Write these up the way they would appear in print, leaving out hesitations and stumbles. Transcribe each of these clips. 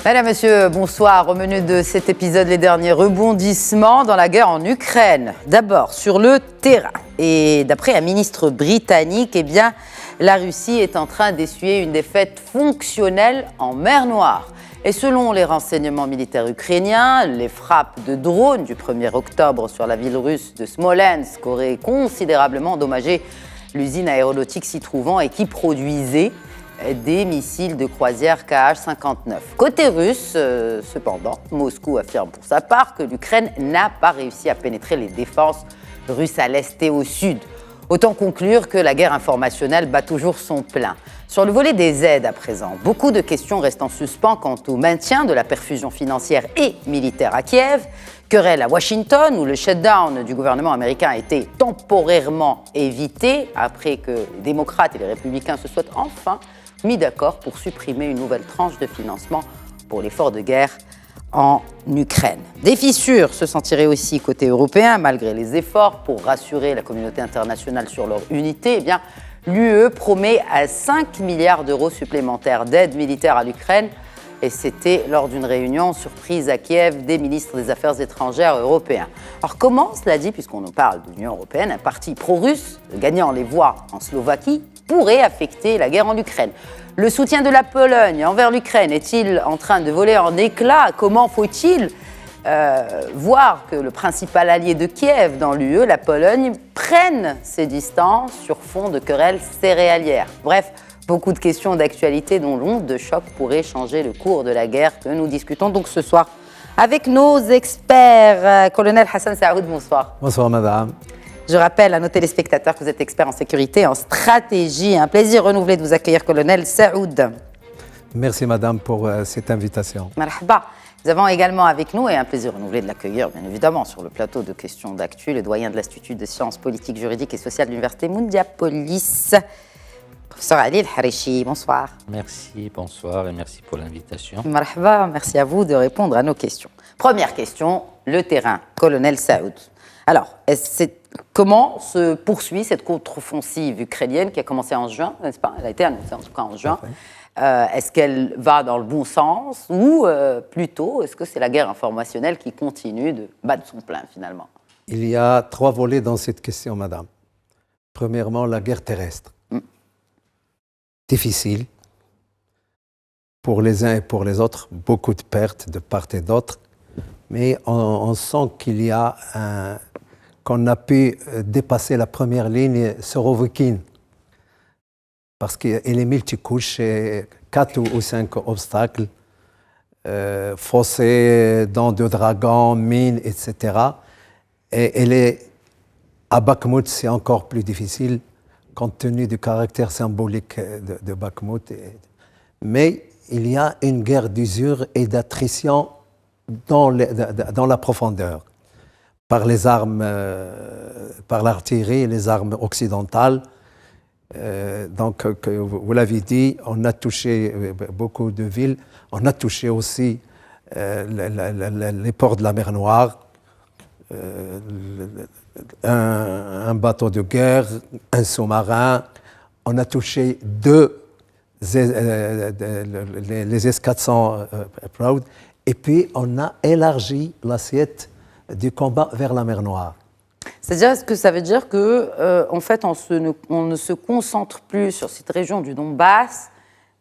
Madame, monsieur, bonsoir. Au menu de cet épisode, les derniers rebondissements dans la guerre en Ukraine. D'abord, sur le terrain. Et d'après un ministre britannique, eh bien, la Russie est en train d'essuyer une défaite fonctionnelle en mer Noire. Et selon les renseignements militaires ukrainiens, les frappes de drones du 1er octobre sur la ville russe de Smolensk auraient considérablement endommagé l'usine aéronautique s'y trouvant et qui produisait des missiles de croisière Kh-59. Côté russe, cependant, Moscou affirme pour sa part que l'Ukraine n'a pas réussi à pénétrer les défenses russes à l'est et au sud. Autant conclure que la guerre informationnelle bat toujours son plein. Sur le volet des aides à présent, beaucoup de questions restent en suspens quant au maintien de la perfusion financière et militaire à Kiev. Querelle à Washington, où le shutdown du gouvernement américain a été temporairement évité après que les démocrates et les républicains se soient enfin mis d'accord pour supprimer une nouvelle tranche de financement pour l'effort de guerre en Ukraine. Des fissures se sentiraient aussi côté européen, malgré les efforts pour rassurer la communauté internationale sur leur unité. Eh bien, l'UE promet à 5 milliards d'euros supplémentaires d'aide militaire à l'Ukraine. Et c'était lors d'une réunion surprise à Kiev des ministres des Affaires étrangères européens. Alors comment, cela dit, puisqu'on nous parle de l'Union européenne, un parti pro-russe, gagnant les voix en Slovaquie, pourrait affecter la guerre en Ukraine? Le soutien de la Pologne envers l'Ukraine est-il en train de voler en éclats? Comment faut-il voir que le principal allié de Kiev dans l'UE, la Pologne, prenne ses distances sur fond de querelles céréalières? Bref, beaucoup de questions d'actualité dont l'onde de choc pourrait changer le cours de la guerre que nous discutons donc ce soir avec nos experts. Colonel Hassan Saoud, bonsoir. Bonsoir madame. Je rappelle à nos téléspectateurs que vous êtes expert en sécurité et en stratégie. Un plaisir renouvelé de vous accueillir, colonel Saoud. Merci madame pour cette invitation. Marhaba. Nous avons également avec nous, et un plaisir renouvelé de l'accueillir, bien évidemment, sur le plateau de questions d'actu, le doyen de l'Institut de sciences politiques, juridiques et sociales de l'Université Moundiapolis, professeur Ali El-Harichi. Bonsoir. Merci, bonsoir et merci pour l'invitation. Marhaba, merci à vous de répondre à nos questions. Première question, le terrain, colonel Saoud. Alors, comment se poursuit cette contre-offensive ukrainienne qui a commencé en juin, n'est-ce pas? Elle a été annoncée en tout cas en juin. Est-ce qu'elle va dans le bon sens ou plutôt, est-ce que c'est la guerre informationnelle qui continue de battre son plein finalement? Il y a 3 volets dans cette question, madame. Premièrement, la guerre terrestre. Difficile pour les uns et pour les autres, beaucoup de pertes de part et d'autre, mais on sent qu'il y a qu'on a pu dépasser la première ligne Sorovikine, parce qu'elle est multicouche, 4 ou 5 obstacles, fossés, dents de dragon, mines, etc. Et elle est à Bakhmout, c'est encore plus difficile, compte tenu du caractère symbolique de Bakhmout. Mais il y a une guerre d'usure et d'attrition dans la profondeur, par les armes, par l'artillerie et les armes occidentales. Donc, vous l'avez dit, on a touché beaucoup de villes, on a touché aussi les ports de la mer Noire, un bateau de guerre, un sous-marin, on a touché les S-400 Proud, et puis on a élargi l'assiette du combat vers la mer Noire. C'est-à-dire, est-ce que ça veut dire que, en fait, on ne se concentre plus sur cette région du Donbass,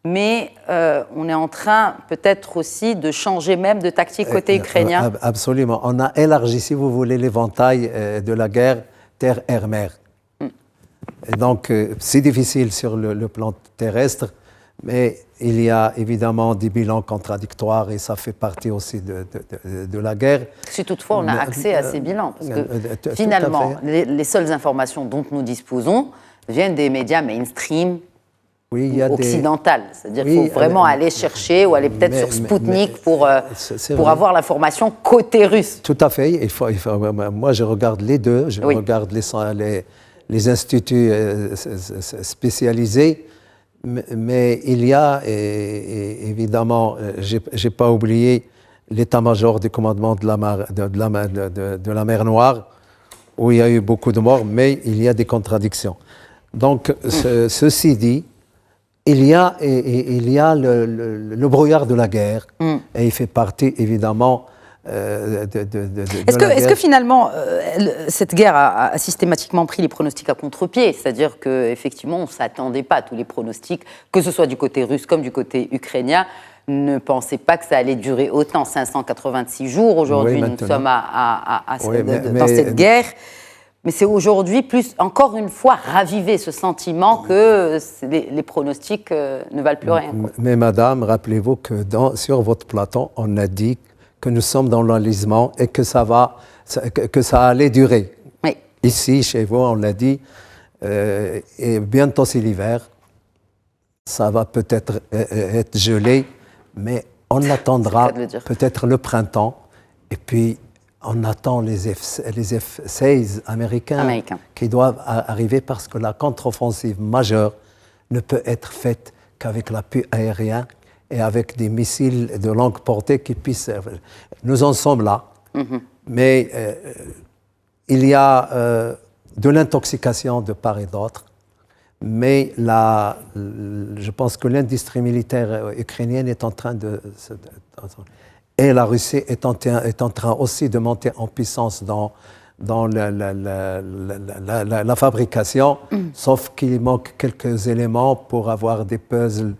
mais on est en train peut-être aussi de changer même de tactique côté ukrainien? Absolument. On a élargi, si vous voulez, l'éventail de la guerre terre-air-mer. Et donc, c'est difficile sur le plan terrestre, mais il y a évidemment des bilans contradictoires et ça fait partie aussi de la guerre. Si toutefois on a accès à ces bilans, parce que finalement, les seules informations dont nous disposons viennent des médias mainstream occidentaux. C'est-à-dire qu'il faut vraiment aller chercher ou aller peut-être sur Sputnik pour avoir l'information côté russe. Tout à fait. Moi, je regarde les deux. Je regarde les instituts spécialisés. Mais il y a, évidemment, je n'ai pas oublié l'état-major du commandement de la mer Noire, où il y a eu beaucoup de morts, mais il y a des contradictions. Donc, ceci dit, il y a le brouillard de la guerre, et il fait partie évidemment Est-ce que finalement, cette guerre a systématiquement pris les pronostics à contre-pied? C'est-à-dire qu'effectivement, on ne s'attendait pas à tous les pronostics, que ce soit du côté russe comme du côté ukrainien, ne pensait pas que ça allait durer autant, 586 jours. Aujourd'hui, nous sommes dans cette guerre. Mais c'est aujourd'hui, plus encore une fois, raviver ce sentiment que les pronostics ne valent plus rien. Mais madame, rappelez-vous que sur votre plateau, on a dit que nous sommes dans l'enlisement et que ça allait durer. Oui. Ici, chez vous, on l'a dit, et bientôt c'est l'hiver, ça va peut-être être gelé, mais on attendra peut-être le printemps, et puis on attend les F-16 américains qui doivent arriver parce que la contre-offensive majeure ne peut être faite qu'avec l'appui aérien et avec des missiles de longue portée qui puissent... Nous en sommes là, mais il y a de l'intoxication de part et d'autre, mais je pense que l'industrie militaire ukrainienne est en train de... Et la Russie est en train aussi de monter en puissance dans la fabrication, sauf qu'il manque quelques éléments pour avoir des puzzles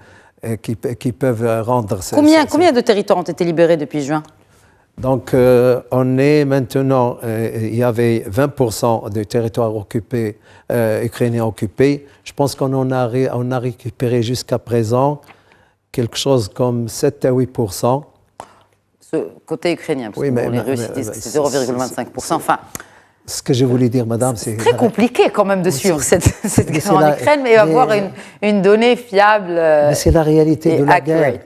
qui peuvent rendre... Combien de territoires ont été libérés depuis juin? Donc, on est maintenant... il y avait 20% des territoires occupés, ukrainiens occupés. Je pense qu'on a récupéré jusqu'à présent quelque chose comme 7 à 8%. Ce côté ukrainien, parce que les Russes disent que c'est 0,25%. Enfin, ce que je voulais dire, madame, c'est... très compliqué quand même de suivre cette guerre en Ukraine, mais avoir une donnée fiable mais c'est la réalité de la accurate. guerre.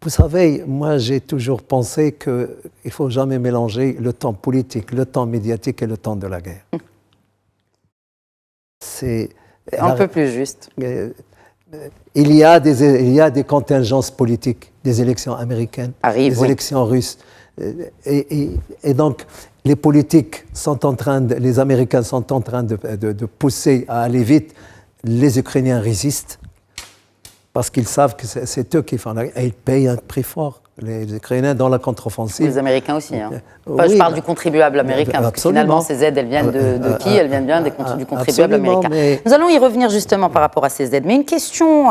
Vous savez, moi, j'ai toujours pensé qu'il ne faut jamais mélanger le temps politique, le temps médiatique et le temps de la guerre. C'est un peu plus juste. Il y a des contingences politiques, des élections américaines, des élections russes. Et donc, les politiques les Américains sont en train de pousser à aller vite. Les Ukrainiens résistent parce qu'ils savent que c'est eux qui font la guerre. Et ils payent un prix fort, les Ukrainiens, dans la contre-offensive. Les Américains aussi. Enfin, je parle du contribuable américain, parce que finalement, ces aides, elles viennent de qui? Elles viennent bien du contribuable américain. Mais... Nous allons y revenir justement par rapport à ces aides. Mais une question,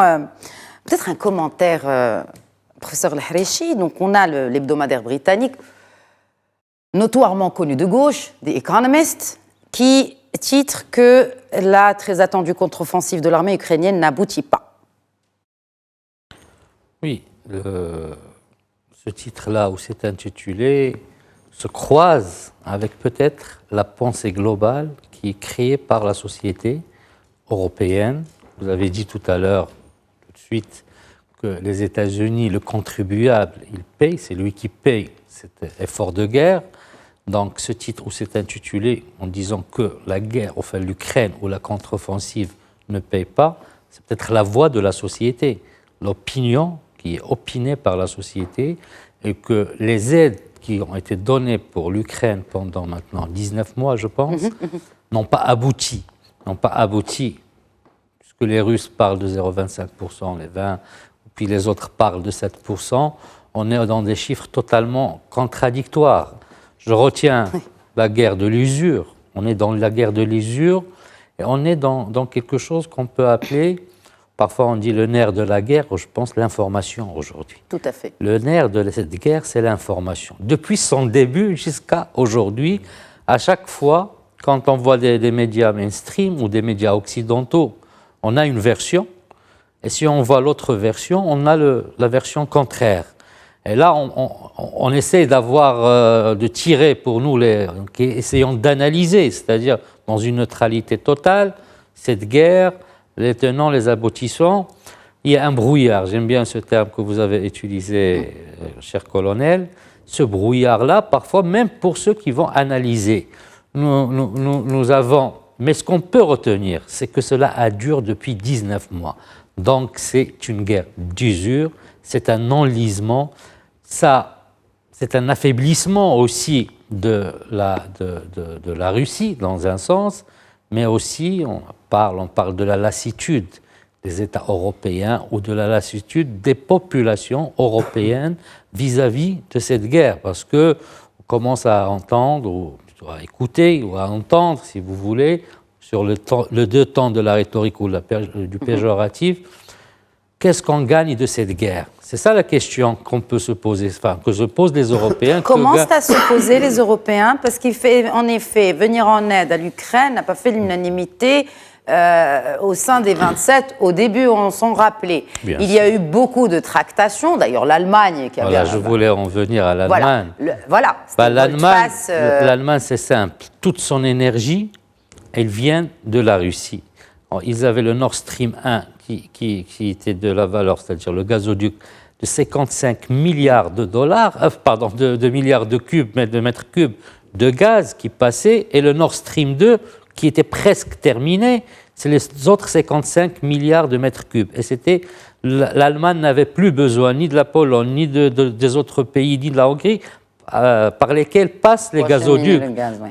peut-être un commentaire, professeur El-Harichi. Donc, on a l'hebdomadaire britannique, notoirement connu de gauche, The Economist, qui titre que la très attendue contre-offensive de l'armée ukrainienne n'aboutit pas. Oui, ce titre-là, où c'est intitulé, se croise avec peut-être la pensée globale qui est créée par la société européenne. Vous avez dit tout à l'heure, tout de suite, que les États-Unis, le contribuable, il paye, c'est lui qui paye cet effort de guerre. Donc ce titre où c'est intitulé en disant que la guerre, enfin l'Ukraine ou la contre-offensive ne paye pas, c'est peut-être la voix de la société, l'opinion qui est opinée par la société, et que les aides qui ont été données pour l'Ukraine pendant maintenant 19 mois, je pense, n'ont pas abouti. Puisque les Russes parlent de 0,25%, les 20%, puis les autres parlent de 7%, on est dans des chiffres totalement contradictoires. Je retiens la guerre de l'usure. On est dans la guerre de l'usure et on est dans quelque chose qu'on peut appeler, parfois on dit le nerf de la guerre, je pense l'information aujourd'hui. Tout à fait. Le nerf de cette guerre, c'est l'information. Depuis son début jusqu'à aujourd'hui, à chaque fois, quand on voit des médias mainstream ou des médias occidentaux, on a une version, et si on voit l'autre version, on a la version contraire. Et là, on essaie de tirer pour nous, essayons d'analyser, c'est-à-dire dans une neutralité totale, cette guerre, les tenants, les aboutissants. Il y a un brouillard, j'aime bien ce terme que vous avez utilisé, cher colonel. Ce brouillard-là, parfois, même pour ceux qui vont analyser, nous avons... Mais ce qu'on peut retenir, c'est que cela a duré depuis 19 mois. Donc c'est une guerre d'usure, c'est un enlisement. Ça, c'est un affaiblissement aussi de la Russie, dans un sens, mais aussi, on parle de la lassitude des États européens ou de la lassitude des populations européennes vis-à-vis de cette guerre. Parce qu'on commence à entendre, ou à écouter, ou à entendre, si vous voulez, sur le deux temps de la rhétorique ou du péjoratif, qu'est-ce qu'on gagne de cette guerre? C'est ça la question qu'on peut se poser, enfin, que se posent les Européens. Commencent à se poser les Européens, parce qu'il fait, en effet, venir en aide à l'Ukraine n'a pas fait l'unanimité au sein des 27. Au début, on s'en rappelait. Il y a eu beaucoup de tractations, d'ailleurs l'Allemagne qui avait... Voilà, je voulais en venir à l'Allemagne. Voilà. L'Allemagne, c'est simple. Toute son énergie, elle vient de la Russie. Alors, ils avaient le Nord Stream 1 qui était de la valeur, c'est-à-dire le gazoduc, de 55 milliards de dollars, de milliards de mètres cubes de gaz qui passait, et le Nord Stream 2 qui était presque terminé, c'est les autres 55 milliards de mètres cubes. Et l'Allemagne n'avait plus besoin ni de la Pologne, ni des autres pays, ni de la Hongrie, par lesquels passent les gazoducs.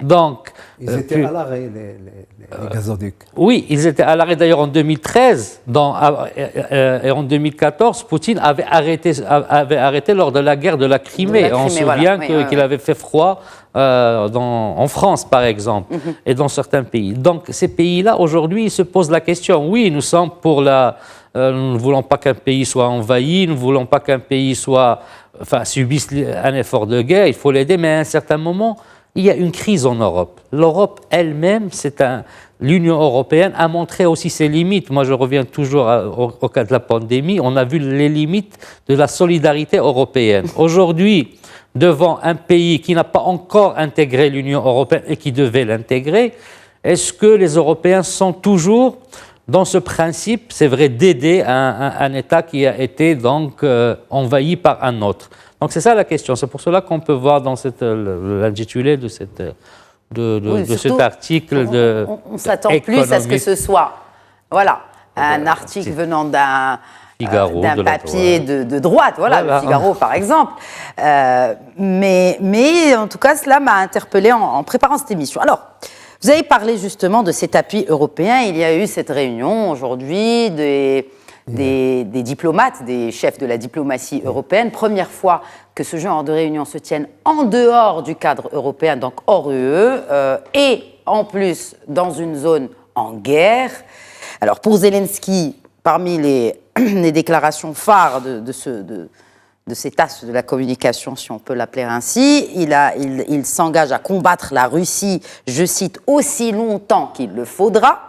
Donc, ils étaient à l'arrêt, les gazoducs. Oui, ils étaient à l'arrêt d'ailleurs en 2013 et en 2014, Poutine avait arrêté lors de la guerre de la Crimée. On se souvient qu'il avait fait froid en France, par exemple, et dans certains pays. Donc ces pays-là, aujourd'hui, ils se posent la question. Oui, nous sommes pour nous ne voulons pas qu'un pays soit envahi, nous ne voulons pas qu'un pays subisse un effort de guerre, il faut l'aider, mais à un certain moment, il y a une crise en Europe. L'Europe elle-même, l'Union européenne a montré aussi ses limites. Moi, je reviens toujours au cas de la pandémie. On a vu les limites de la solidarité européenne. Aujourd'hui, devant un pays qui n'a pas encore intégré l'Union européenne et qui devait l'intégrer, est-ce que les Européens sont toujours dans ce principe, c'est vrai, d'aider un État qui a été donc envahi par un autre? Donc c'est ça la question. C'est pour cela qu'on peut voir dans l'intitulé de cet article on s'attend plus à ce que ce soit un article venant d'un papier de droite, le Figaro par exemple. Mais en tout cas, cela m'a interpellée en préparant cette émission. Alors, vous avez parlé justement de cet appui européen. Il y a eu cette réunion aujourd'hui des diplomates, des chefs de la diplomatie européenne. Première fois que ce genre de réunion se tienne en dehors du cadre européen, donc hors UE, et en plus dans une zone en guerre. Alors pour Zelensky, parmi les déclarations phares de cet as de la communication, si on peut l'appeler ainsi, il s'engage à combattre la Russie, je cite, aussi longtemps qu'il le faudra.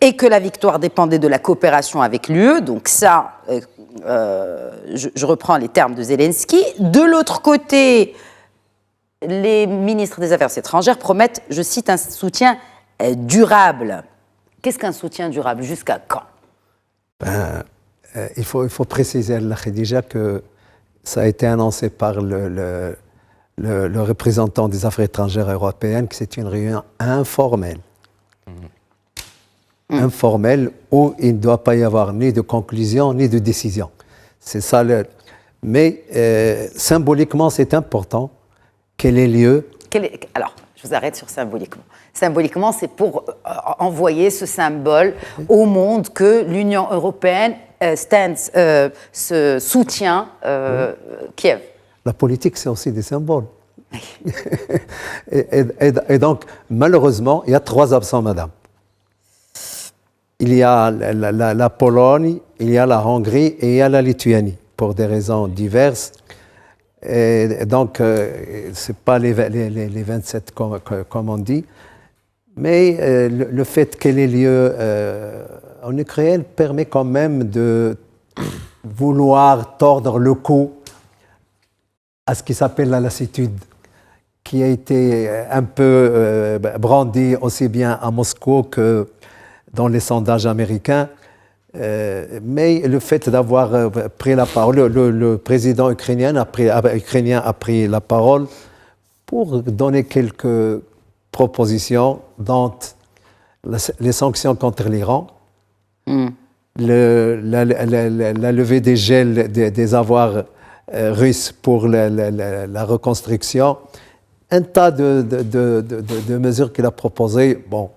Et que la victoire dépendait de la coopération avec l'UE. Donc ça, je reprends les termes de Zelensky. De l'autre côté, les ministres des Affaires étrangères promettent, je cite, un soutien durable. Qu'est-ce qu'un soutien durable? Jusqu'à quand? Il faut préciser, Khadija, que ça a été annoncé par le représentant des Affaires étrangères européennes que c'est une réunion informelle. Informelle où il ne doit pas y avoir ni de conclusion ni de décision. C'est ça. Mais symboliquement, c'est important qu'elle ait lieu. Alors, je vous arrête sur symboliquement. Symboliquement, c'est pour envoyer ce symbole au monde que l'Union européenne soutient Kiev. La politique, c'est aussi des symboles. et donc, malheureusement, il y a 3 absents, madame. Il y a la Pologne, il y a la Hongrie et il y a la Lituanie, pour des raisons diverses. Et donc, ce n'est pas les 27 comme on dit, mais le fait qu'elle ait lieu en Ukraine permet quand même de vouloir tordre le cou à ce qui s'appelle la lassitude, qui a été un peu brandie aussi bien à Moscou que dans les sondages américains. Mais le fait d'avoir pris la parole, le président ukrainien a pris la parole pour donner quelques propositions, dont les sanctions contre l'Iran, la levée des gels des avoirs russes pour la reconstruction, un tas de mesures qu'il a proposées. Bon,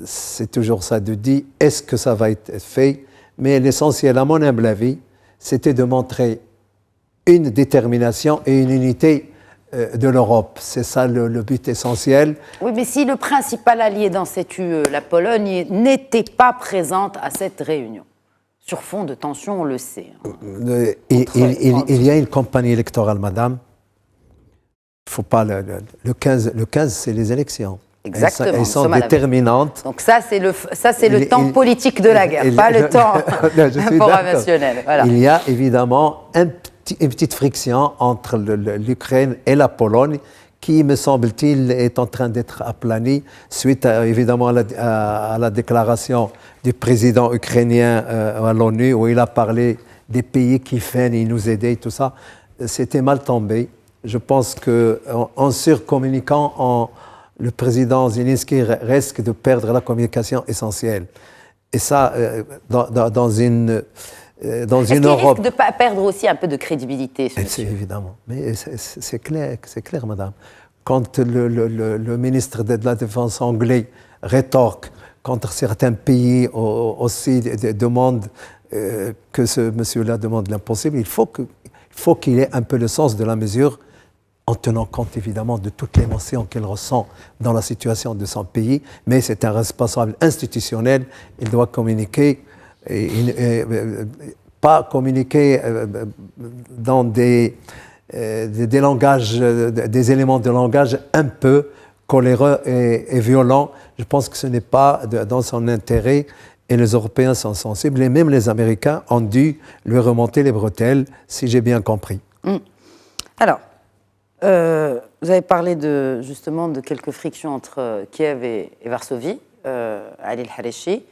c'est toujours ça de dire, est-ce que ça va être fait? Mais l'essentiel, à mon humble avis, c'était de montrer une détermination et une unité de l'Europe. C'est ça le but essentiel. Oui, mais si le principal allié dans cette UE, la Pologne, n'était pas présente à cette réunion, sur fond de tension, on le sait. Il y a une campagne électorale, madame. Il faut pas le 15, c'est les élections. Exactement. Elles sont déterminantes. Donc ça, c'est le temps politique de la guerre, pas le temps informationnel. Voilà. Il y a évidemment une petite friction entre l'Ukraine et la Pologne qui, me semble-t-il, est en train d'être aplanie suite évidemment à la déclaration du président ukrainien à l'ONU où il a parlé des pays qui viennent et nous aider et tout ça. C'était mal tombé. Je pense qu'en surcommuniquant, le président Zelensky risque de perdre la communication essentielle. Et ça, dans une Europe... Est-ce qu'il risque de pas perdre aussi un peu de crédibilité, c'est évidemment. Mais c'est clair, madame. Quand le ministre de la Défense anglais rétorque contre certains pays aussi demande que ce monsieur-là demande l'impossible, il faut qu'il ait un peu le sens de la mesure en tenant compte évidemment de toute l'émotion qu'il ressent dans la situation de son pays, mais c'est un responsable institutionnel, il doit communiquer, pas communiquer dans des langages, des éléments de langage un peu coléreux et violents. Je pense que ce n'est pas dans son intérêt et les Européens sont sensibles et même les Américains ont dû lui remonter les bretelles, si j'ai bien compris. Alors, vous avez parlé justement de quelques frictions entre Kiev et Varsovie, Ali El-Harechi.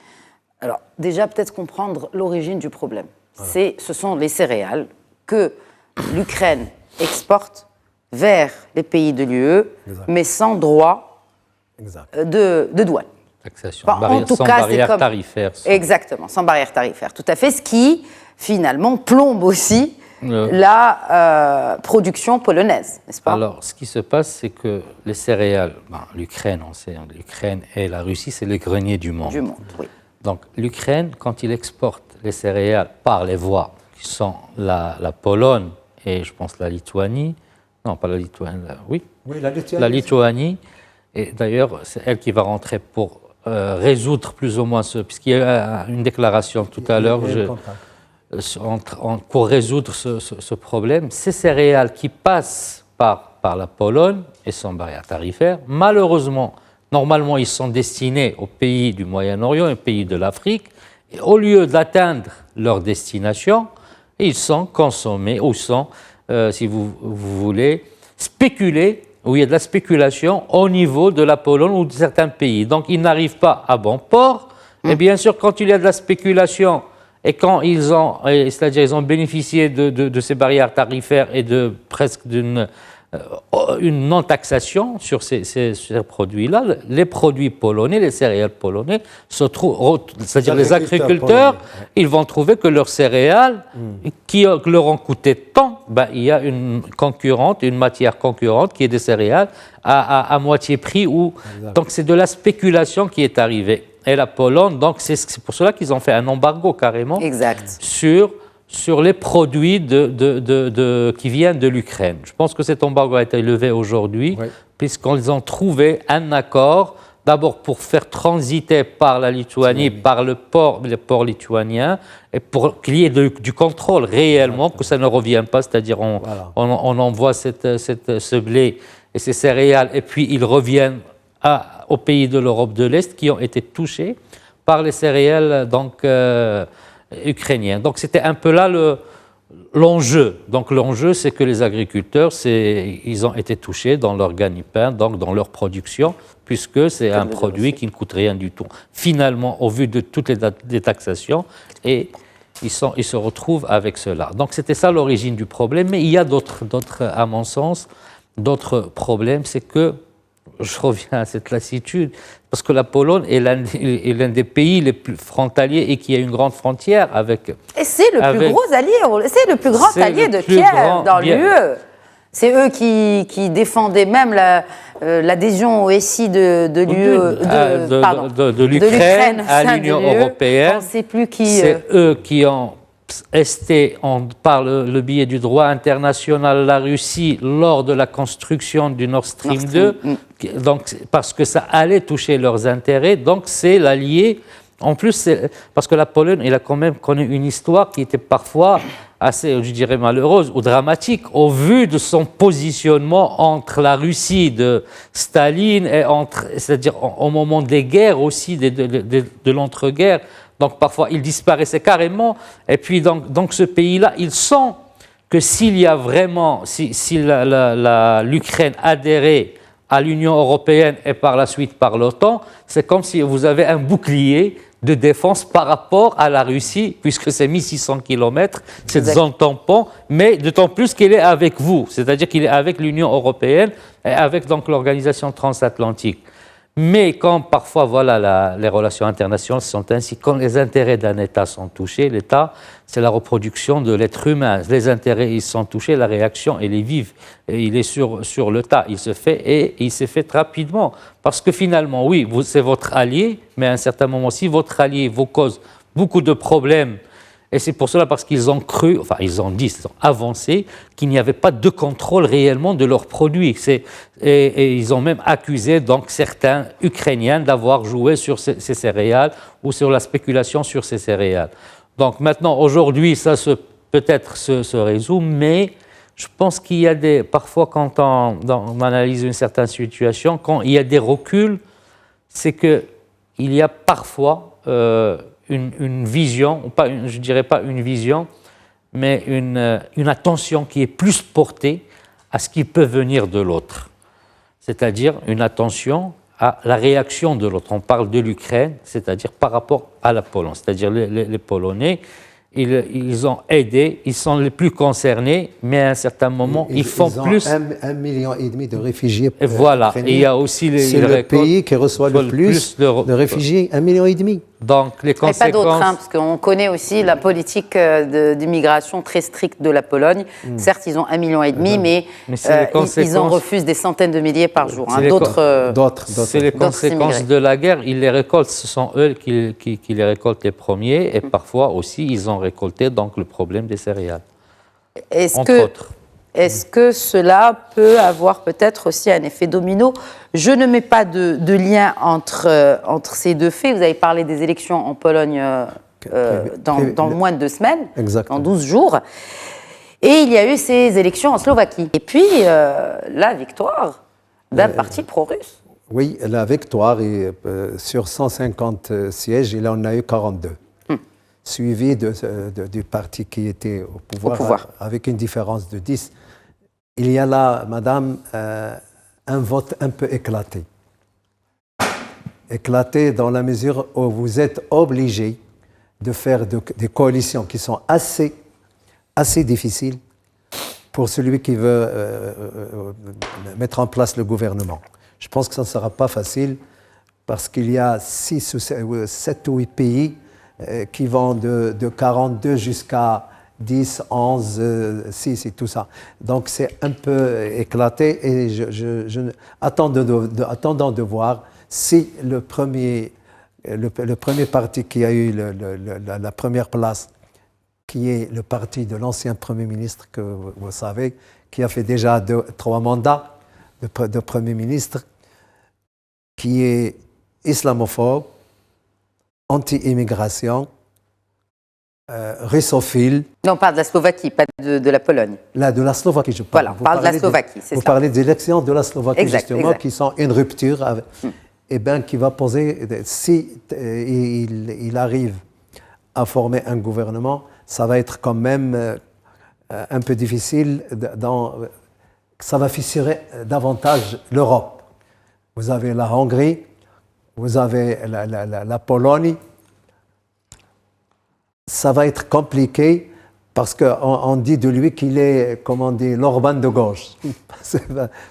Alors, déjà, peut-être comprendre l'origine du problème. Voilà. Ce sont les céréales que l'Ukraine exporte vers les pays de l'UE, mais sans droit de douane. Taxation, enfin, sans barrière tarifaire. Exactement, sans barrière tarifaire. Tout à fait, ce qui, finalement, plombe aussi la production polonaise, n'est-ce pas? Alors, ce qui se passe, c'est que les céréales, l'Ukraine, on sait, l'Ukraine et la Russie, c'est les greniers du monde. Du monde, oui. Donc, l'Ukraine, quand il exporte les céréales par les voies qui sont la Pologne et, je pense, la Lituanie, non, pas la Lituanie, oui, la Lituanie, et d'ailleurs, c'est elle qui va rentrer pour résoudre plus ou moins puisqu'il y a une déclaration tout à l'heure, pour résoudre ce problème, ces céréales qui passent par la Pologne et sans barrière tarifaire, malheureusement, normalement, ils sont destinés aux pays du Moyen-Orient et aux pays de l'Afrique, et au lieu d'atteindre leur destination, ils sont consommés ou sont, si vous voulez, spéculés, où il y a de la spéculation au niveau de la Pologne ou de certains pays. Donc, ils n'arrivent pas à bon port. Et bien sûr, quand il y a de la spéculation et quand c'est-à-dire ils ont bénéficié de ces barrières tarifaires et de presque une non-taxation sur ces produits-là, les produits polonais, les céréales polonais, c'est-à-dire les agriculteurs, ils vont trouver que leurs céréales, qui leur ont coûté tant, il y a une matière concurrente qui est des céréales à moitié prix. Donc c'est de la spéculation qui est arrivée. Et la Pologne, donc c'est pour cela qu'ils ont fait un embargo carrément sur les produits qui viennent de l'Ukraine. Je pense que cet embargo a été levé aujourd'hui, puisqu'ils ont trouvé un accord, d'abord pour faire transiter par la Lituanie, par le port lituanien, et pour qu'il y ait du contrôle réellement, que ça ne revienne pas, c'est-à-dire on envoie ce blé et ces céréales, et puis ils reviennent aux pays de l'Europe de l'Est qui ont été touchés par les céréales ukrainiens. Donc c'était un peu là l'enjeu. Donc l'enjeu, c'est que les agriculteurs, ils ont été touchés dans leur gagne-pain, donc dans leur production, puisque c'est un produit qui ne coûte rien du tout. Finalement, au vu de toutes les taxations, et ils se retrouvent avec cela. Donc c'était ça l'origine du problème. Mais il y a d'autres, à mon sens, d'autres problèmes. C'est que, je reviens à cette lassitude, parce que la Pologne est l'un des pays les plus frontaliers et qui a une grande frontière avec... Et c'est le plus gros allié, c'est le plus grand allié de Kiev dans l'UE. C'est eux qui défendaient même l'adhésion au SI de l'Ukraine à l'Union européenne. On ne sait plus qui. C'est eux qui ont esté, par le biais du droit international, la Russie lors de la construction du Nord Stream 2, donc, parce que ça allait toucher leurs intérêts. Donc c'est l'allié. En plus, parce que la Pologne, il a quand même connu une histoire qui était parfois assez, je dirais, malheureuse ou dramatique, au vu de son positionnement entre la Russie de Staline et c'est-à-dire au moment des guerres aussi, de l'entre-guerres. Donc parfois, il disparaissait carrément. Et puis, donc ce pays-là, il sent que s'il y a vraiment, si l'Ukraine adhérait à l'Union européenne et par la suite par l'OTAN, c'est comme si vous avez un bouclier de défense par rapport à la Russie, puisque c'est 1600 km, cette zone tampon, mais d'autant plus qu'il est avec vous, c'est-à-dire qu'il est avec l'Union européenne et avec donc l'organisation transatlantique. Mais quand parfois, voilà, les relations internationales sont ainsi, quand les intérêts d'un État sont touchés, l'État, c'est la reproduction de l'être humain. Les intérêts, ils sont touchés, la réaction, elle est vive. Et il est sur le tas. Il se fait, et il s'est fait rapidement. Parce que finalement, oui, c'est votre allié, mais à un certain moment aussi, votre allié vous cause beaucoup de problèmes. Et c'est pour cela, parce qu'ils ont cru, enfin ils ont avancé, qu'il n'y avait pas de contrôle réellement de leurs produits. Et ils ont même accusé donc certains Ukrainiens d'avoir joué sur ces céréales ou sur la spéculation sur ces céréales. Donc maintenant, aujourd'hui, ça peut-être se résout, mais je pense qu'il y a parfois quand on analyse une certaine situation, quand il y a des reculs, c'est qu'il y a parfois une vision, je ne dirais pas une vision, mais une attention qui est plus portée à ce qui peut venir de l'autre. C'est-à-dire une attention à la réaction de l'autre. On parle de l'Ukraine, c'est-à-dire par rapport à la Pologne. C'est-à-dire les Polonais, ils ont aidé, ils sont les plus concernés, mais à un certain moment, ils font plus. 1,5 million de réfugiés. Et voilà, et il y a aussi c'est le pays qui reçoit le plus de réfugiés, 1,5 million. Donc les conséquences. Et pas d'autres, parce qu'on connaît aussi la politique d'immigration très stricte de la Pologne. Certes, ils ont 1,5 million, mais ils en refusent des centaines de milliers par jour. C'est les conséquences de la guerre. Ils les récoltent, ce sont eux qui les récoltent les premiers, et parfois aussi ils ont récolté donc le problème des céréales. Entre autres. Est-ce que cela peut avoir peut-être aussi un effet domino? Je ne mets pas de lien entre ces deux faits. Vous avez parlé des élections en Pologne dans moins de 2 semaines, Exactement. dans 12 jours. Et il y a eu ces élections en Slovaquie. Et puis, la victoire d'un parti pro-russe. Oui, la victoire, sur 150 sièges, il en a eu 42. Suivi du parti qui était au pouvoir, avec une différence de 10. Il y a là, madame, un vote un peu éclaté. Éclaté dans la mesure où vous êtes obligé de faire des coalitions qui sont assez difficiles pour celui qui veut mettre en place le gouvernement. Je pense que ça ne sera pas facile parce qu'il y a 7 ou 8 pays qui vont de 42 jusqu'à 10, 11, 6 et tout ça. Donc c'est un peu éclaté et attendons de voir si le premier parti qui a eu la première place, qui est le parti de l'ancien Premier ministre, que vous savez, qui a fait déjà 3 mandats de Premier ministre, qui est islamophobe, anti-immigration, russophile. Non, on parle de la Slovaquie, pas de la Pologne. Là, de la Slovaquie, je parle. Voilà, on parle de la Slovaquie, c'est ça. Vous parlez des élections de la Slovaquie, justement, exact. qui sont une rupture, qui va poser, si il arrive à former un gouvernement, ça va être quand même un peu difficile, ça va fissurer davantage l'Europe. Vous avez la Hongrie, vous avez la Pologne. Ça va être compliqué parce qu'on dit de lui qu'il est, comment dire, l'Orban de gauche.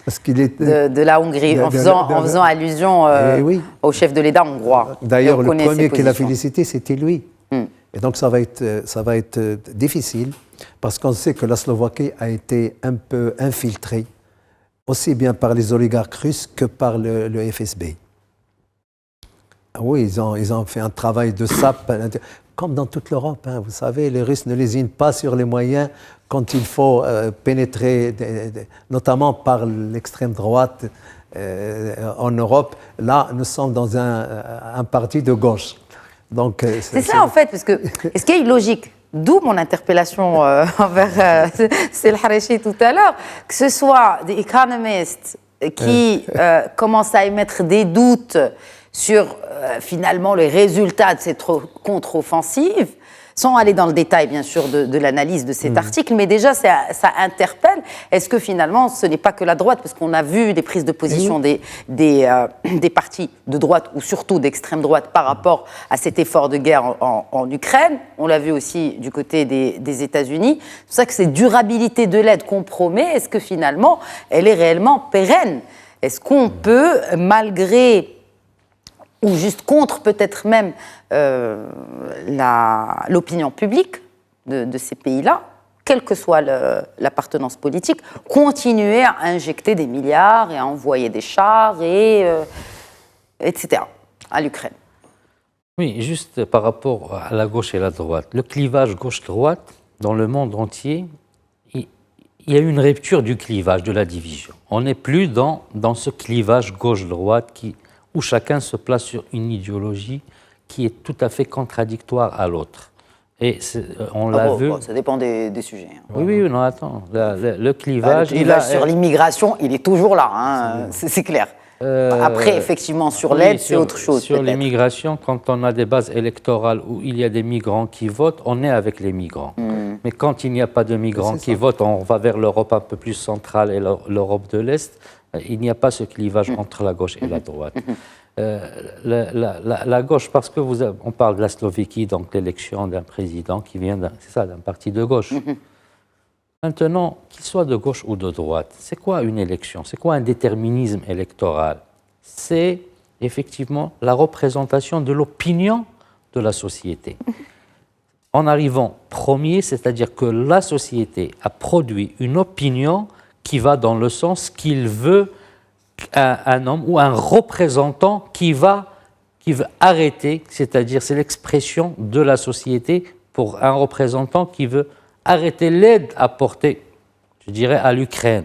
Parce qu'il est de la Hongrie, en faisant allusion au chef de l'État hongrois. D'ailleurs, le premier qui l'a félicité, c'était lui. Et donc ça va être difficile parce qu'on sait que la Slovaquie a été un peu infiltrée aussi bien par les oligarques russes que par le FSB. Ah oui, ils ont fait un travail de sape, comme dans toute l'Europe. Hein. Vous savez, les Russes ne lésinent pas sur les moyens quand il faut pénétrer, notamment par l'extrême droite en Europe. Là, nous sommes dans un parti de gauche. Donc, c'est ça, en fait, parce que est-ce qu'il y a une logique? D'où mon interpellation envers Sel Harachi tout à l'heure, que ce soit des économistes qui commencent à émettre des doutes sur finalement les résultats de cette contre-offensive, sans aller dans le détail bien sûr de l'analyse de cet article, mais déjà ça interpelle. Est-ce que finalement ce n'est pas que la droite, parce qu'on a vu des prises de position des partis de droite ou surtout d'extrême droite par rapport à cet effort de guerre en Ukraine, on l'a vu aussi du côté des États-Unis. C'est pour ça que cette durabilité de l'aide qu'on promet, est-ce que finalement elle est réellement pérenne? Est-ce qu'on peut, malgré ou juste contre peut-être même l'opinion publique de ces pays-là, quelle que soit l'appartenance politique, continuer à injecter des milliards et à envoyer des chars, etc., à l'Ukraine? Oui, juste par rapport à la gauche et la droite. Le clivage gauche-droite, dans le monde entier, il y a eu une rupture du clivage, de la division. On n'est plus dans ce clivage gauche-droite où chacun se place sur une idéologie qui est tout à fait contradictoire à l'autre. Et on l'a vu... Ça dépend des sujets. Oui, non, attends. Le clivage... Le clivage sur l'immigration, il est toujours là, hein, c'est clair. Après, effectivement, sur l'aide, c'est autre chose. Sur l'immigration, quand on a des bases électorales où il y a des migrants qui votent, on est avec les migrants. Mais quand il n'y a pas de migrants qui votent, on va vers l'Europe un peu plus centrale et l'Europe de l'Est. Il n'y a pas ce clivage entre la gauche et la droite. La gauche, parce que on parle de la Slovéquie, donc l'élection d'un président qui vient d'un parti de gauche. Maintenant, qu'il soit de gauche ou de droite, c'est quoi une élection? C'est quoi un déterminisme électoral? C'est effectivement la représentation de l'opinion de la société. En arrivant premier, c'est-à-dire que la société a produit une opinion qui va dans le sens qu'il veut un homme ou un représentant qui veut arrêter, c'est-à-dire c'est l'expression de la société pour un représentant qui veut arrêter l'aide apportée, je dirais, à l'Ukraine.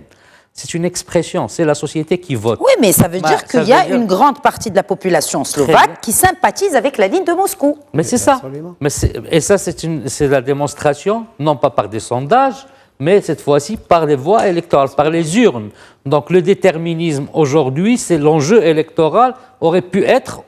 C'est une expression, c'est la société qui vote. Oui, mais ça veut dire qu'il y a une grande partie de la population slovaque qui sympathise avec la ligne de Moscou. Mais c'est ça. Et ça, c'est la démonstration, non pas par des sondages, mais cette fois-ci par les voix électorales, par les urnes. Donc le déterminisme aujourd'hui, c'est l'enjeu électoral, aurait pu être,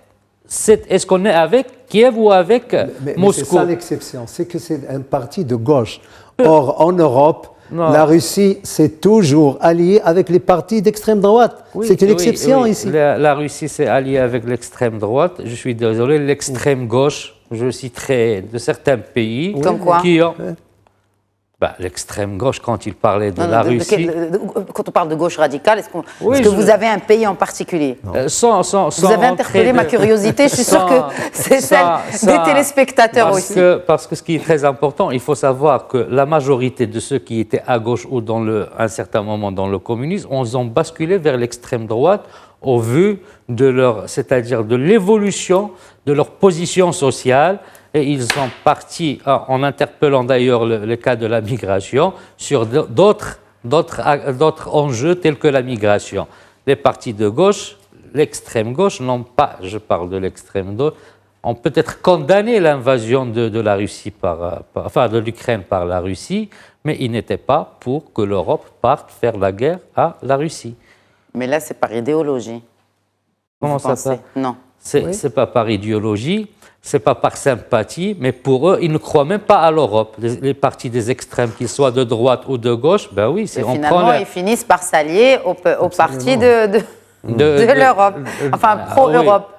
est-ce qu'on est avec Kiev ou avec Moscou? Mais c'est ça l'exception, c'est que c'est un parti de gauche. Or, en Europe, la Russie s'est toujours alliée avec les partis d'extrême droite. C'est une exception ici. La Russie s'est alliée avec l'extrême droite. Je suis désolé, l'extrême gauche, je citerai de certains pays qui ont... l'extrême gauche, quand il parlait de la Russie... Quand on parle de gauche radicale, est-ce que vous avez un pays en particulier? Vous avez interpellé ma curiosité, je suis sûre que c'est celle des téléspectateurs aussi. Parce que ce qui est très important, il faut savoir que la majorité de ceux qui étaient à gauche ou un certain moment dans le communisme, ont basculé vers l'extrême droite au vu c'est-à-dire de l'évolution de leur position sociale. Et ils sont partis, en interpellant d'ailleurs le cas de la migration, sur d'autres enjeux tels que la migration. Les partis de gauche, l'extrême gauche, n'ont pas, je parle de l'extrême gauche, ont peut-être condamné l'invasion de la Russie de l'Ukraine par la Russie, mais ils n'étaient pas pour que l'Europe parte faire la guerre à la Russie. Mais là, c'est par idéologie. Comment ça? Non. C'est pas par idéologie. C'est pas par sympathie, mais pour eux, ils ne croient même pas à l'Europe. Les partis des extrêmes, qu'ils soient de droite ou de gauche, ben oui, finalement, ils finissent par s'allier au parti de l'Europe, enfin pro-Europe.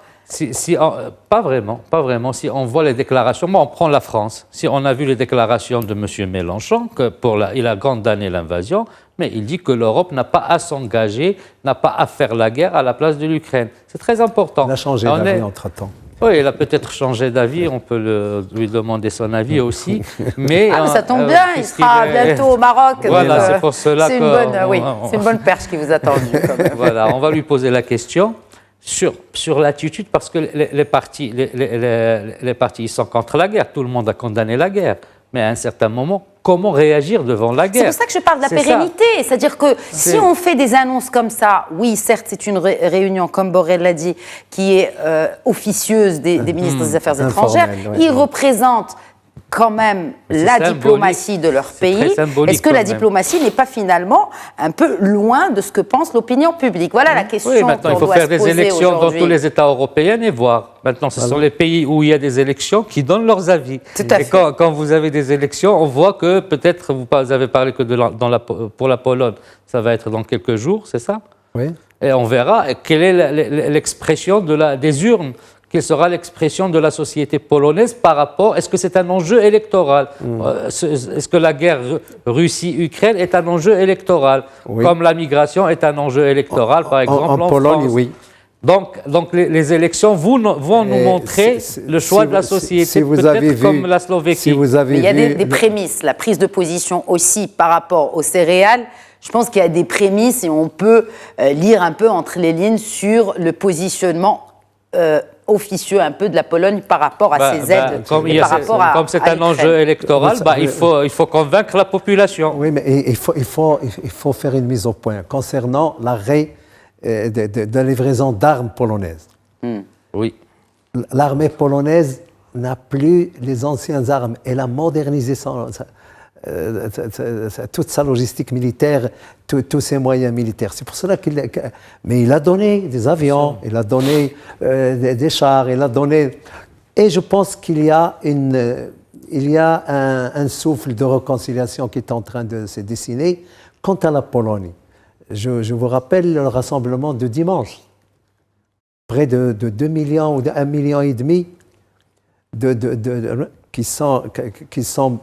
Pas vraiment. Si on voit les déclarations, on prend la France. Si on a vu les déclarations de M. Mélenchon, il a condamné l'invasion, mais il dit que l'Europe n'a pas à s'engager, n'a pas à faire la guerre à la place de l'Ukraine. C'est très important. Il a changé d'avis entre-temps. Oui, il a peut-être changé d'avis, on peut lui demander son avis aussi. Mais, mais ça tombe bien, il sera bientôt au Maroc. Voilà, c'est pour cela c'est une bonne perche qui vous attend. Voilà, on va lui poser la question sur l'attitude, parce que les partis ils sont contre la guerre, tout le monde a condamné la guerre. Mais à un certain moment, comment réagir devant la guerre? C'est pour ça que je parle de la pérennité. C'est-à-dire que si on fait des annonces comme ça, oui, certes, c'est une réunion, comme Borrell l'a dit, qui est officieuse des ministres des Affaires étrangères. Ils représentent quand même la diplomatie de leur pays. Est-ce que la diplomatie n'est pas finalement un peu loin de ce que pense l'opinion publique? Voilà la question. Oui, maintenant il faut faire des élections dans tous les États européens et voir. Maintenant, ce sont les pays où il y a des élections qui donnent leurs avis. Et quand vous avez des élections, on voit que peut-être, vous avez parlé que pour la Pologne, ça va être dans quelques jours, c'est ça? Oui. Et on verra quelle est l'expression des urnes. Quelle sera l'expression de la société polonaise par rapport... Est-ce que c'est un enjeu électoral? Est-ce que la guerre Russie-Ukraine est un enjeu électoral? Comme la migration est un enjeu électoral, par exemple, en Pologne, France. oui. Donc les élections vont nous montrer le choix de la société, peut-être comme la Slovéquie. Mais il y a des prémices, la prise de position aussi par rapport aux céréales. Je pense qu'il y a des prémices et on peut lire un peu entre les lignes sur le positionnement officieux un peu de la Pologne par rapport à ces aides. Comme c'est un enjeu électoral, il faut convaincre la population. Oui, mais il faut faire une mise au point concernant l'arrêt de la livraison d'armes polonaises. Oui. L'armée polonaise n'a plus les anciennes armes. Elle a modernisé toute sa logistique militaire, tous ses moyens militaires. C'est pour cela mais il a donné des avions, il a donné des chars, il a donné... Et je pense qu'il y a un souffle de réconciliation qui est en train de se dessiner quant à la Pologne. Je vous rappelle le rassemblement de dimanche. Près de 2 millions ou de 1,5 million qui sont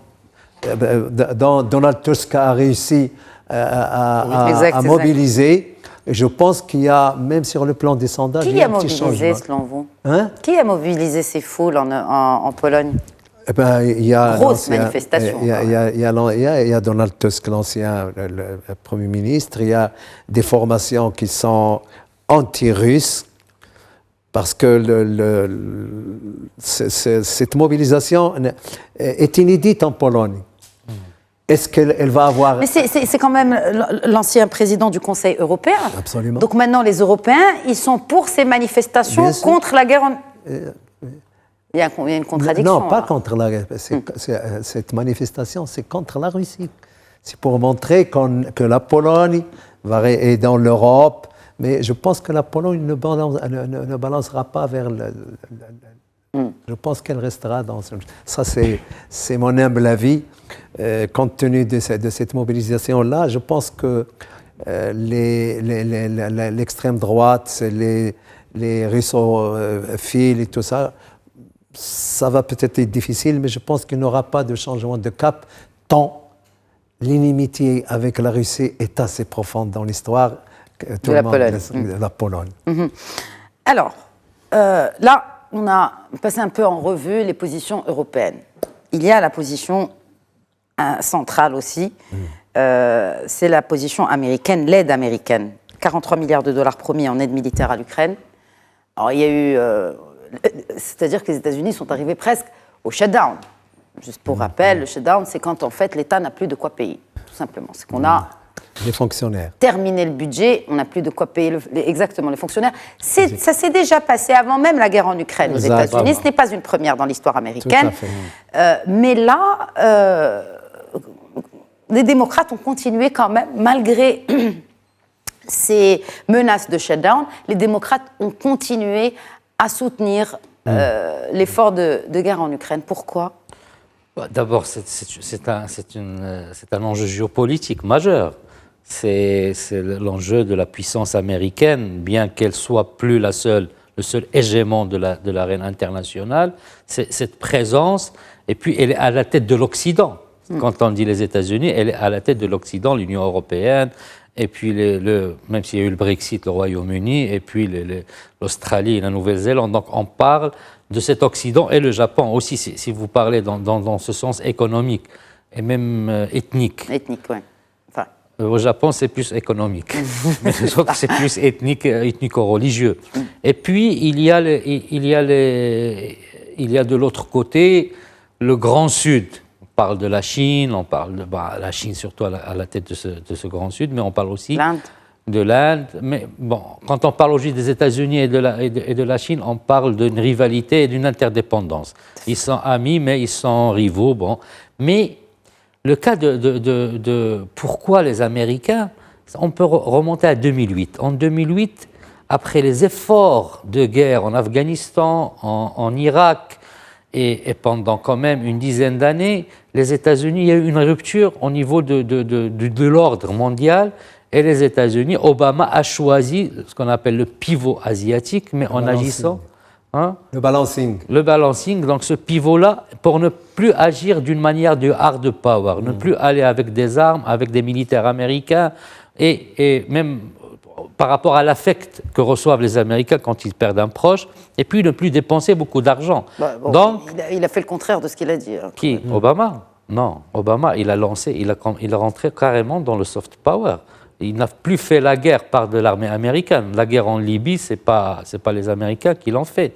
dont Donald Tusk a réussi à mobiliser. Et je pense qu'il y a, même sur le plan des sondages, il y a un petit changement. Qui a mobilisé, selon vous? Qui a mobilisé ces foules en Pologne? Il y a grosse manifestation. Il y a Donald Tusk, l'ancien le Premier ministre. Il y a des formations qui sont anti-russes, parce que cette mobilisation est inédite en Pologne. Est-ce qu'elle va avoir... Mais c'est quand même l'ancien président du Conseil européen. Absolument. Donc maintenant, les Européens, ils sont pour ces manifestations contre la guerre Il y a une contradiction. Non, pas contre la guerre. Cette manifestation, c'est contre la Russie. C'est pour montrer que la Pologne est dans l'Europe. Mais je pense que la Pologne ne balancera pas vers Je pense qu'elle restera dans... Ça, c'est mon humble avis. Compte tenu de cette mobilisation-là, je pense que l'extrême droite, les russophiles et tout ça, ça va peut-être être difficile, mais je pense qu'il n'y aura pas de changement de cap tant l'inimitié avec la Russie est assez profonde dans l'histoire de la Pologne. Alors, là, on a passé un peu en revue les positions européennes. Il y a la position centrale aussi, c'est la position américaine, l'aide américaine. 43 milliards de dollars promis en aide militaire à l'Ukraine. Alors, il y a eu... c'est-à-dire que les États-Unis sont arrivés presque au shutdown. Juste pour rappel, le shutdown, c'est quand, en fait, l'État n'a plus de quoi payer, tout simplement. C'est qu'on a... Les fonctionnaires. Terminé le budget, on n'a plus de quoi payer exactement les fonctionnaires. Ça s'est déjà passé avant même la guerre en Ukraine aux États-Unis. Ce n'est pas une première dans l'histoire américaine. Tout à fait. Mais là, les démocrates ont continué quand même, malgré ces menaces de shutdown, les démocrates ont continué à soutenir l'effort de guerre en Ukraine. Pourquoi ? D'abord, c'est un enjeu géopolitique majeur. C'est l'enjeu de la puissance américaine, bien qu'elle soit plus le seul hégémon de l'arène internationale. Cette présence, et puis elle est à la tête de l'Occident. Quand on dit les États-Unis, elle est à la tête de l'Occident, l'Union européenne, et puis même s'il y a eu le Brexit, le Royaume-Uni, et puis l'Australie et la Nouvelle-Zélande. Donc on parle de cet Occident et le Japon aussi, si vous parlez dans ce sens économique et même ethnique. Ethnique, oui. Enfin. Au Japon, c'est plus économique. Mais les autres, c'est plus ethnico-religieux. Et puis, il y a de l'autre côté le Grand Sud. On parle de la Chine, on parle de la Chine surtout à la tête de ce Grand Sud, mais on parle aussi de l'Inde. Mais bon, quand on parle aujourd'hui des États-Unis et de la Chine, on parle d'une rivalité et d'une interdépendance. Ils sont amis, mais ils sont rivaux. Bon. Mais le cas de pourquoi les Américains, on peut remonter à 2008. En 2008, après les efforts de guerre en Afghanistan, en Irak, et pendant quand même une dizaine d'années, les États-Unis, il y a eu une rupture au niveau de l'ordre mondial. Et les États-Unis, Obama a choisi ce qu'on appelle le pivot asiatique, mais en agissant. Hein, le balancing. Le balancing, donc ce pivot-là, pour ne plus agir d'une manière de hard power, ne plus aller avec des armes, avec des militaires américains, et même par rapport à l'affect que reçoivent les Américains quand ils perdent un proche, et puis ne plus dépenser beaucoup d'argent. Donc, il a fait le contraire de ce qu'il a dit. Qui ? Obama ? Non, Obama, il est rentré carrément dans le soft power. Il n'a plus fait la guerre par de l'armée américaine. La guerre en Libye, c'est pas les Américains qui l'ont fait.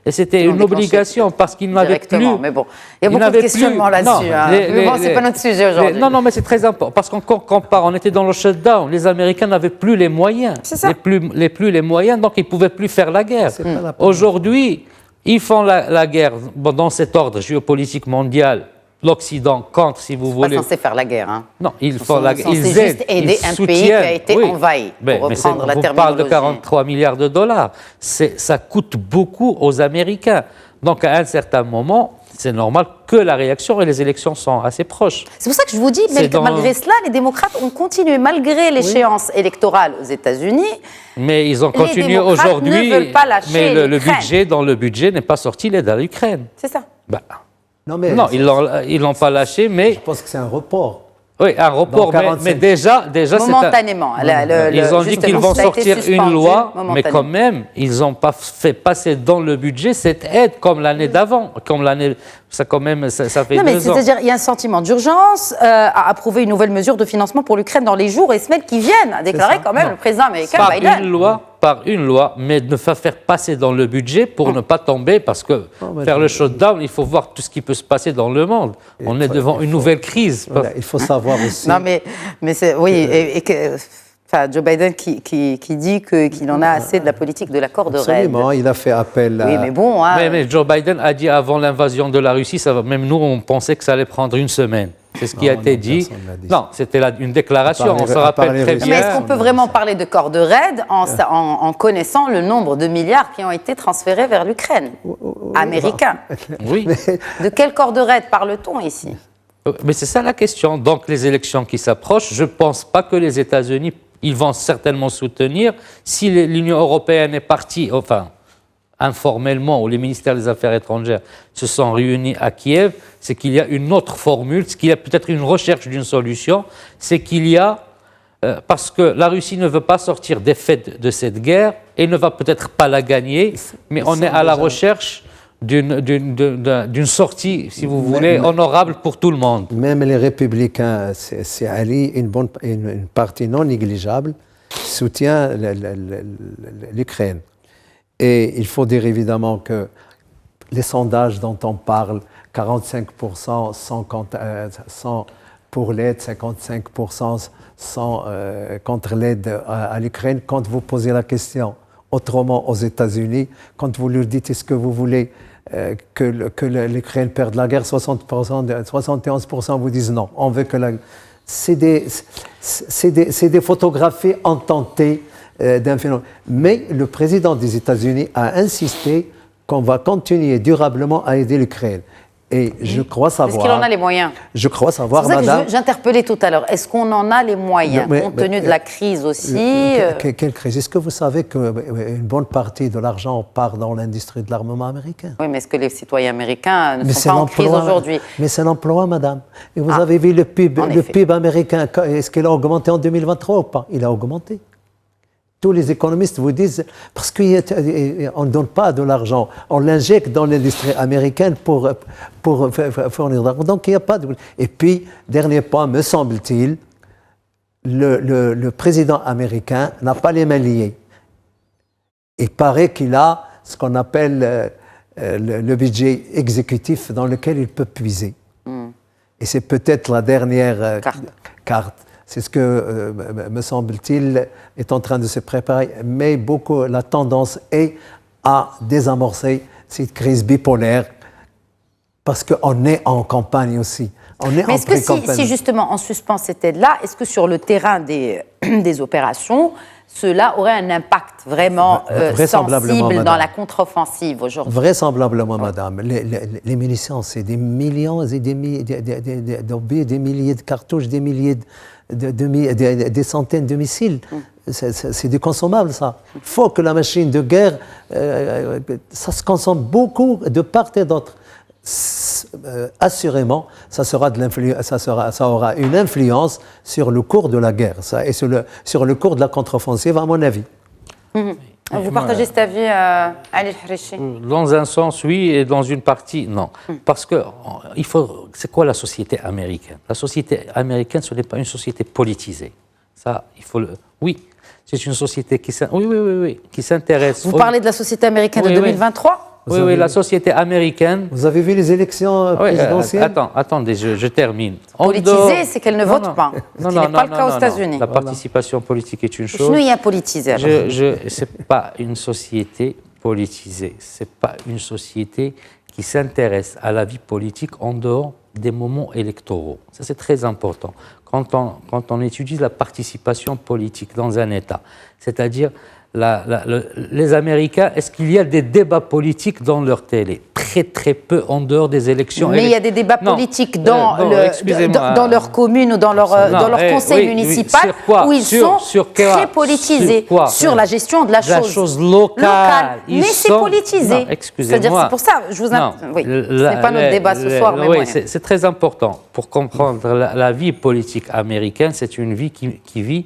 Et c'était une obligation parce qu'ils n'avaient plus. Mais bon, il y a beaucoup de questionnements là-dessus. Mais bon, c'est pas notre sujet aujourd'hui. Non, mais c'est très important parce qu'on compare. On était dans le shutdown. Les Américains n'avaient plus les moyens. C'est ça. Les moyens, donc ils pouvaient plus faire la guerre. Aujourd'hui, ils font la guerre dans cet ordre géopolitique mondial. L'Occident contre, si vous voulez. Ils ne sont pas censés faire la guerre. Hein. Non, ils font la guerre. Ils aident, juste aider un pays qui a été envahi, pour reprendre la terminologie. On parle de 43 milliards de dollars. Ça coûte beaucoup aux Américains. Donc, à un certain moment, c'est normal que la réaction et les élections sont assez proches. C'est pour ça que je vous dis, mais malgré cela, les démocrates ont continué, malgré l'échéance électorale aux États-Unis. Mais ils ont continué aujourd'hui. Les démocrates ne veulent pas lâcher Mais dans le budget n'est pas sorti l'aide à l'Ukraine. C'est ça. Non, ils l'ont pas lâché, mais... Je pense que c'est un report. Oui, un report, mais déjà momentanément. Ils ont dit qu'ils vont sortir une loi, mais quand même, ils n'ont pas fait passer dans le budget cette aide comme l'année d'avant, ça fait 2 ans. C'est-à-dire, il y a un sentiment d'urgence à approuver une nouvelle mesure de financement pour l'Ukraine dans les jours et semaines qui viennent, a déclaré quand même le président américain Biden. Par une loi, mais ne pas faire passer dans le budget pour ne pas tomber, parce que faire le shutdown, il faut voir tout ce qui peut se passer dans le monde. On est devant une nouvelle crise. Voilà, il faut savoir aussi... Non, mais c'est... Oui, Joe Biden qui dit qu'il en a assez de la politique de la corde raide. Absolument, il a fait appel à... Oui, mais bon... Mais Joe Biden a dit avant l'invasion de la Russie, même nous, on pensait que ça allait prendre une semaine. C'est ce qui a été dit. Non, c'était une déclaration, on se rappelle très bien. Mais est-ce qu'on peut vraiment parler de corde raide en connaissant le nombre de milliards qui ont été transférés vers l'Ukraine américain? Oui. De quelle corde raide parle-t-on ici? Mais c'est ça la question. Donc les élections qui s'approchent, je ne pense pas que les États-Unis, ils vont certainement soutenir. Si l'Union européenne est partie, enfin, informellement, où les ministères des Affaires étrangères se sont réunis à Kiev, c'est qu'il y a une autre formule, c'est qu'il y a peut-être une recherche d'une solution, c'est qu'il y a, parce que la Russie ne veut pas sortir défaite de cette guerre et ne va peut-être pas la gagner, mais on est à la recherche d'une sortie, si vous voulez, honorable pour tout le monde. Même les républicains, c'est Ali, une partie non négligeable, soutient l'Ukraine. Et il faut dire évidemment que les sondages dont on parle, 45% sont pour l'aide, 55% sont contre l'aide à l'Ukraine. Quand vous posez la question autrement aux États-Unis, quand vous leur dites est-ce que vous voulez que l'Ukraine perde la guerre, 71% vous disent non. On veut que c'est des photographies intentées d'un phénomène. Mais le président des États-Unis a insisté qu'on va continuer durablement à aider l'Ukraine. Et je crois savoir... Est-ce qu'il en a les moyens? Je crois savoir, c'est pour ça madame... que j'interpellais tout à l'heure. Est-ce qu'on en a les moyens, compte tenu de la crise aussi Quelle crise? Est-ce que vous savez qu'une bonne partie de l'argent part dans l'industrie de l'armement américain? Oui, mais est-ce que les citoyens américains ne sont pas en crise aujourd'hui? Mais c'est l'emploi, madame. Et vous avez vu le PIB américain, est-ce qu'il a augmenté en 2023 ou pas? Il a augmenté. Tous les économistes vous disent, parce qu'on ne donne pas de l'argent, on l'injecte dans l'industrie américaine pour fournir de l'argent. Donc il n'y a pas de... Et puis, dernier point, me semble-t-il, le président américain n'a pas les mains liées. Il paraît qu'il a ce qu'on appelle le budget exécutif dans lequel il peut puiser. Et c'est peut-être la dernière carte. C'est ce que, me semble-t-il, est en train de se préparer. Mais la tendance est à désamorcer cette crise bipolaire parce qu'on est en campagne aussi. Mais est-ce que si justement en suspens cette aide-là, est-ce que sur le terrain des opérations, cela aurait un impact vraiment sensible dans la contre-offensive aujourd'hui? Vraisemblablement, madame. Les munitions, c'est des millions et des milliers de cartouches, des milliers des centaines de missiles. C'est du consommable, ça. Il faut que la machine de guerre, ça se consomme beaucoup de part et d'autre. Assurément, ça aura une influence sur le cours de la guerre et sur le cours de la contre-offensive, à mon avis. Vous partagez cet avis, Ali El-Harichi? Dans un sens, oui, et dans une partie, non. Parce que c'est quoi la société américaine? La société américaine, ce n'est pas une société politisée. Ça, oui, c'est une société qui s'intéresse... Vous parlez de la société américaine de 2023? Oui, la société américaine... Vous avez vu les élections présidentielles? Attendez, je termine. Politisée, c'est qu'elle ne vote pas. Ce qui n'est pas le cas aux États-Unis. La participation politique est une chose. Sinon, il y a politisé. Ce n'est pas une société politisée. Ce n'est pas une société qui s'intéresse à la vie politique en dehors des moments électoraux. Ça, c'est très important. Quand on étudie la participation politique dans un État, c'est-à-dire les Américains, est-ce qu'il y a des débats politiques dans leur télé? Très, très peu en dehors des élections. Mais il y a des débats politiques dans leur commune ou dans leur conseil municipal où ils sont très politisés sur la gestion de la chose locale. Mais c'est politisé. C'est-à-dire, c'est pour ça, ce n'est pas notre débat ce soir. Oui, c'est très important. Pour comprendre la vie politique américaine, c'est une vie qui vit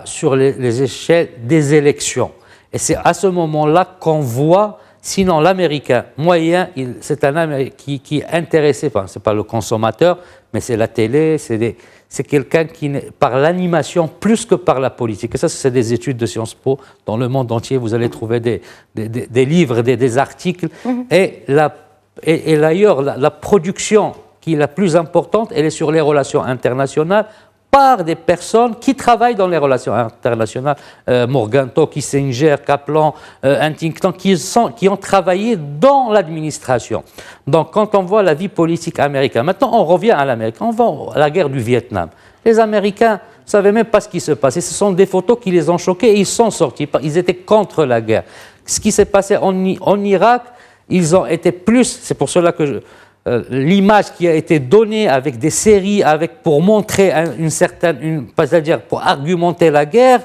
sur les échelles des élections. Et c'est à ce moment-là qu'on voit, sinon l'Américain moyen, c'est un Américain qui est intéressé, enfin, ce n'est pas le consommateur, mais c'est la télé, c'est quelqu'un qui, par l'animation, plus que par la politique. Et ça, c'est des études de Sciences Po. Dans le monde entier, vous allez trouver des livres, des articles. Et d'ailleurs, la production qui est la plus importante, elle est sur les relations internationales, par des personnes qui travaillent dans les relations internationales, Morgenthau, Kissinger, Kaplan, Huntington, qui ont travaillé dans l'administration. Donc, quand on voit la vie politique américaine, maintenant on revient à l'Amérique, on va à la guerre du Vietnam. Les Américains ne savaient même pas ce qui se passait. Ce sont des photos qui les ont choqués et ils sont sortis. Ils étaient contre la guerre. Ce qui s'est passé en Irak, ils ont été plus, c'est pour cela que l'image qui a été donnée avec des séries, pour montrer c'est-à-dire pour argumenter la guerre,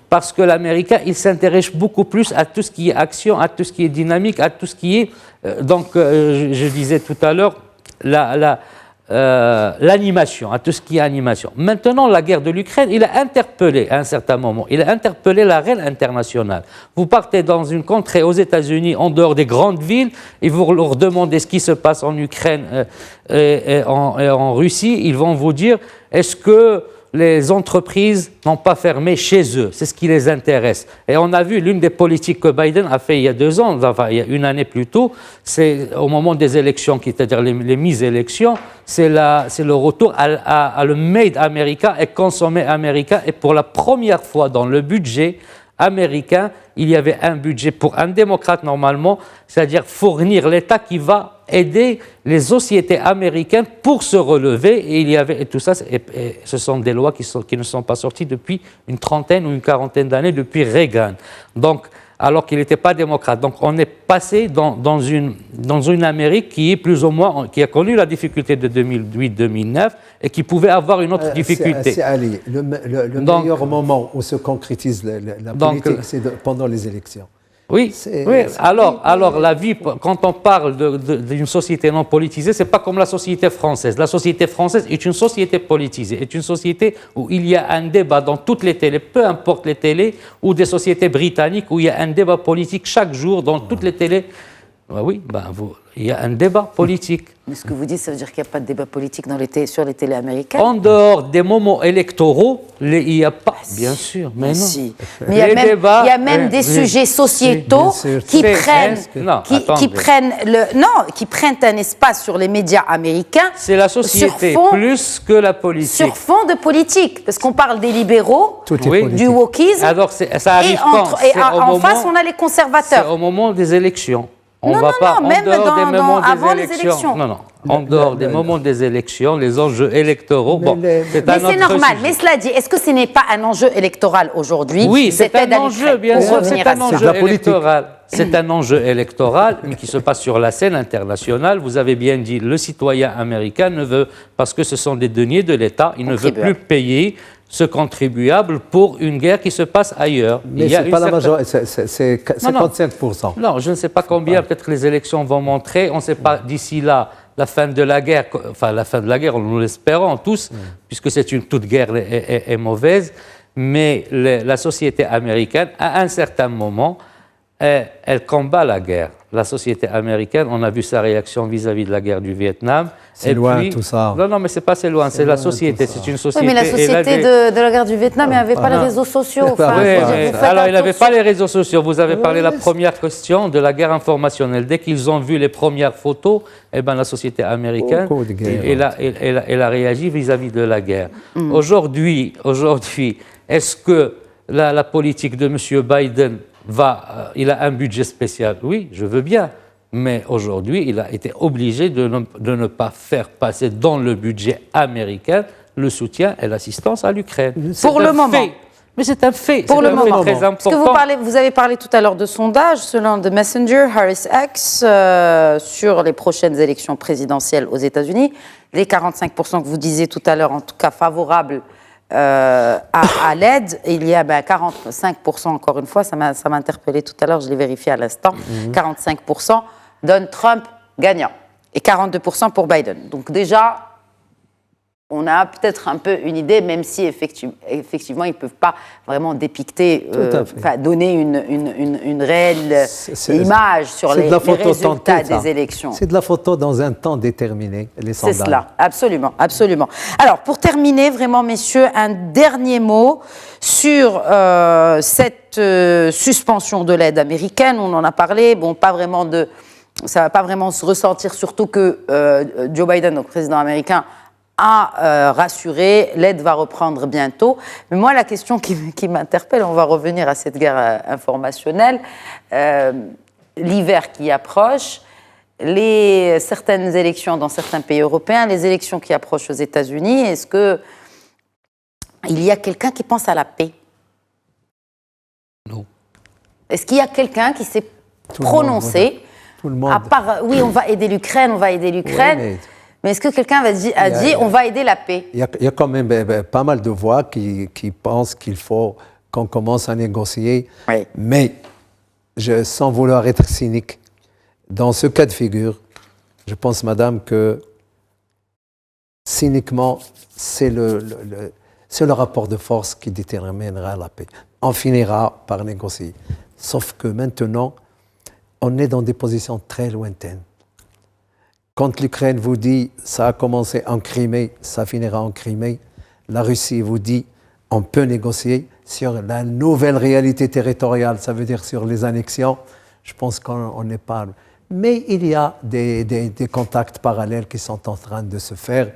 parce que l'Américain, il s'intéresse beaucoup plus à tout ce qui est action, à tout ce qui est dynamique, à tout ce qui est... je disais tout à l'heure, l'animation, à tout ce qui est animation. Maintenant, la guerre de l'Ukraine, il a interpellé à un certain moment, il a interpellé l'arène internationale. Vous partez dans une contrée aux États-Unis, en dehors des grandes villes, et vous leur demandez ce qui se passe en Ukraine et en Russie, ils vont vous dire, est-ce que les entreprises n'ont pas fermé chez eux? C'est ce qui les intéresse. Et on a vu l'une des politiques que Biden a fait il y a 2 ans, enfin il y a une année plus tôt, c'est au moment des élections, c'est-à-dire les mises-élections, c'est le retour à le made américain et consommé américain. Et pour la première fois dans le budget américain, il y avait un budget pour un démocrate normalement, c'est-à-dire fournir l'État qui va aider les sociétés américaines pour se relever. Et tout ça, et ce sont des lois qui ne sont pas sorties depuis une trentaine ou une quarantaine d'années, depuis Reagan. Donc, alors qu'il n'était pas démocrate. Donc on est passé dans une Amérique qui est plus ou moins, qui a connu la difficulté de 2008-2009 et qui pouvait avoir une autre difficulté. C'est Ali. Le meilleur moment où se concrétise la politique, c'est pendant les élections. Oui, alors la vie, quand on parle d'une société non politisée, c'est pas comme la société française. La société française est une société politisée, est une société où il y a un débat dans toutes les télés, peu importe les télés, ou des sociétés britanniques où il y a un débat politique chaque jour dans toutes les télés. Oui, il y a un débat politique. Mais ce que vous dites, ça veut dire qu'il n'y a pas de débat politique sur les télés américaines? En dehors des moments électoraux, il n'y a pas, bien sûr, mais non. Si. Mais il y a même des sujets sociétaux qui prennent un espace sur les médias américains. C'est la société plus que la politique. Sur fond de politique, parce qu'on parle des libéraux, du wokisme. Alors ça arrive et en face, on a les conservateurs. C'est au moment des élections. Avant les élections. Non. En dehors des moments des élections, les enjeux électoraux, c'est normal. Mais cela dit, est-ce que ce n'est pas un enjeu électoral aujourd'hui? Oui, c'est un enjeu, bien sûr, c'est un enjeu électoral. C'est un enjeu électoral, mais qui se passe sur la scène internationale. Vous avez bien dit, le citoyen américain ne veut, parce que ce sont des deniers de l'État, il ne veut plus payer ce contribuable pour une guerre qui se passe ailleurs. Mais ce n'est pas la majorité, c'est 55%. Non, je ne sais pas combien, peut-être les élections vont montrer, on ne sait pas d'ici là, la fin de la guerre, nous l'espérons tous, puisque toute guerre est mauvaise, mais la société américaine, à un certain moment, elle combat la guerre. La société américaine, on a vu sa réaction vis-à-vis de la guerre du Vietnam. C'est loin tout ça. Non, mais c'est pas c'est loin, c'est la société. C'est une société. Oui, mais la société de la guerre du Vietnam, elle n'avait pas les réseaux sociaux. Alors, il n'avait pas les réseaux sociaux. Vous avez parlé la première question de la guerre informationnelle. Dès qu'ils ont vu les premières photos, la société américaine, elle a réagi vis-à-vis de la guerre. Aujourd'hui, est-ce que la politique de M. Biden il a un budget spécial? Oui, je veux bien. Mais aujourd'hui, il a été obligé de ne pas faire passer dans le budget américain le soutien et l'assistance à l'Ukraine. Pour le moment. Mais c'est un fait. Pour le moment. Très important. Parce que vous avez parlé tout à l'heure de sondages, selon The Messenger, Harris X, sur les prochaines élections présidentielles aux États-Unis. Les 45% que vous disiez tout à l'heure, en tout cas favorables à l'aide, il y a 45%, encore une fois, ça m'a interpellé tout à l'heure, je l'ai vérifié à l'instant, 45% donnent Trump gagnant et 42% pour Biden. Donc déjà, on a peut-être un peu une idée, même si effectivement ils ne peuvent pas vraiment dépicter, donner une réelle image sur les résultats des élections. C'est de la photo dans un temps déterminé, les sondages. C'est cela, absolument, absolument. Alors, pour terminer, vraiment, messieurs, un dernier mot sur cette suspension de l'aide américaine. On en a parlé, ça ne va pas vraiment se ressentir, surtout que Joe Biden, donc président américain, a rassuré, l'aide va reprendre bientôt. Mais moi, la question qui m'interpelle, on va revenir à cette guerre informationnelle, l'hiver qui approche, certaines élections dans certains pays européens, les élections qui approchent aux États-Unis, est-ce qu'il y a quelqu'un qui pense à la paix? Non. Est-ce qu'il y a quelqu'un qui s'est prononcé? Tout le monde. À part, oui, on va aider l'Ukraine, Ouais, mais est-ce que quelqu'un a dit on va aider la paix? Il y a quand même pas mal de voix qui pensent qu'il faut qu'on commence à négocier. Oui. Mais, sans vouloir être cynique, dans ce cas de figure, je pense, madame, que cyniquement, c'est le rapport de force qui déterminera la paix. On finira par négocier. Sauf que maintenant, on est dans des positions très lointaines. Quand l'Ukraine vous dit « ça a commencé en Crimée, ça finira en Crimée », la Russie vous dit « on peut négocier sur la nouvelle réalité territoriale », ça veut dire sur les annexions, je pense qu'on n'est pas... Mais il y a des contacts parallèles qui sont en train de se faire.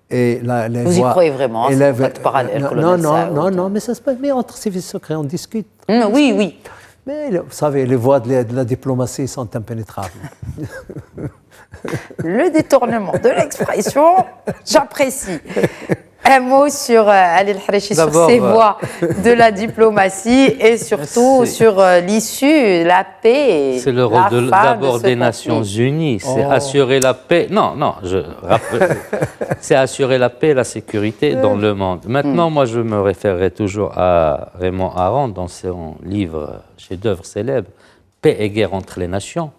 Et vous y croyez vraiment, ces contacts parallèles? Non, mais ça se passe. Mais entre services secrets, on discute. Oui. Mais vous savez, les voies de la diplomatie sont impénétrables. Le détournement de l'expression, j'apprécie. Un mot sur Ali El-Harachi, sur ses voies de la diplomatie et surtout sur l'issue, la paix. C'est le rôle d'abord des Nations Unies, c'est assurer la paix. Non, je rappelle, c'est assurer la paix et la sécurité dans le monde. Maintenant, moi, je me référerai toujours à Raymond Aron dans son livre chef-d'œuvre célèbre, Paix et guerre entre les nations.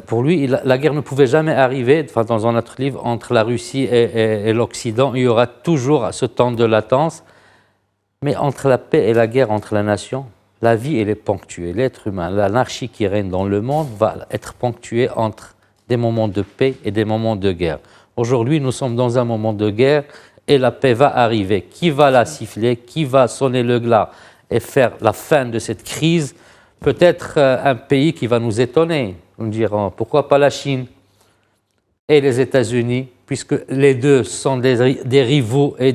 Pour lui, la guerre ne pouvait jamais arriver, enfin, dans un autre livre, entre la Russie et l'Occident. Il y aura toujours ce temps de latence. Mais entre la paix et la guerre entre les nations, la vie, elle est ponctuée. L'être humain, l'anarchie qui règne dans le monde va être ponctuée entre des moments de paix et des moments de guerre. Aujourd'hui, nous sommes dans un moment de guerre et la paix va arriver. Qui va la siffler? Qui va sonner le glas et faire la fin de cette crise? Peut-être un pays qui va nous étonner. Nous dirons, pourquoi pas la Chine et les États-Unis, puisque les deux sont des rivaux et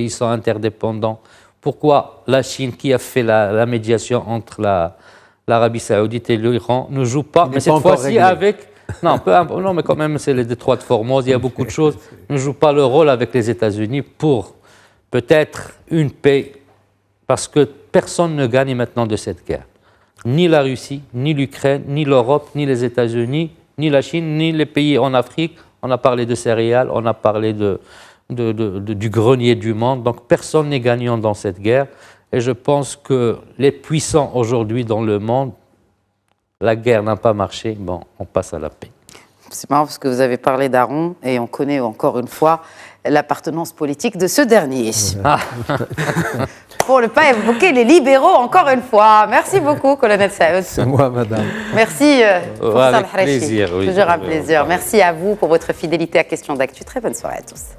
ils sont interdépendants. Pourquoi la Chine, qui a fait la médiation entre l'Arabie Saoudite et l'Iran, ne joue pas, mais cette fois-ci avec... Non, mais quand même, c'est les détroits de Formose, il y a beaucoup de choses. Ne joue pas le rôle avec les États-Unis pour peut-être une paix, parce que personne ne gagne maintenant de cette guerre. Ni la Russie, ni l'Ukraine, ni l'Europe, ni les États-Unis, ni la Chine, ni les pays en Afrique. On a parlé de céréales, on a parlé du grenier du monde. Donc personne n'est gagnant dans cette guerre. Et je pense que les puissants aujourd'hui dans le monde, la guerre n'a pas marché, bon, on passe à la paix. C'est marrant parce que vous avez parlé d'Aron et on connaît encore une fois l'appartenance politique de ce dernier. Pour ne pas évoquer les libéraux encore une fois. Merci beaucoup, colonel Saoud. C'est moi, madame. Merci pour avec plaisir, oui. Toujours un plaisir. Merci à vous pour votre fidélité à Questions d'Actu. Très bonne soirée à tous.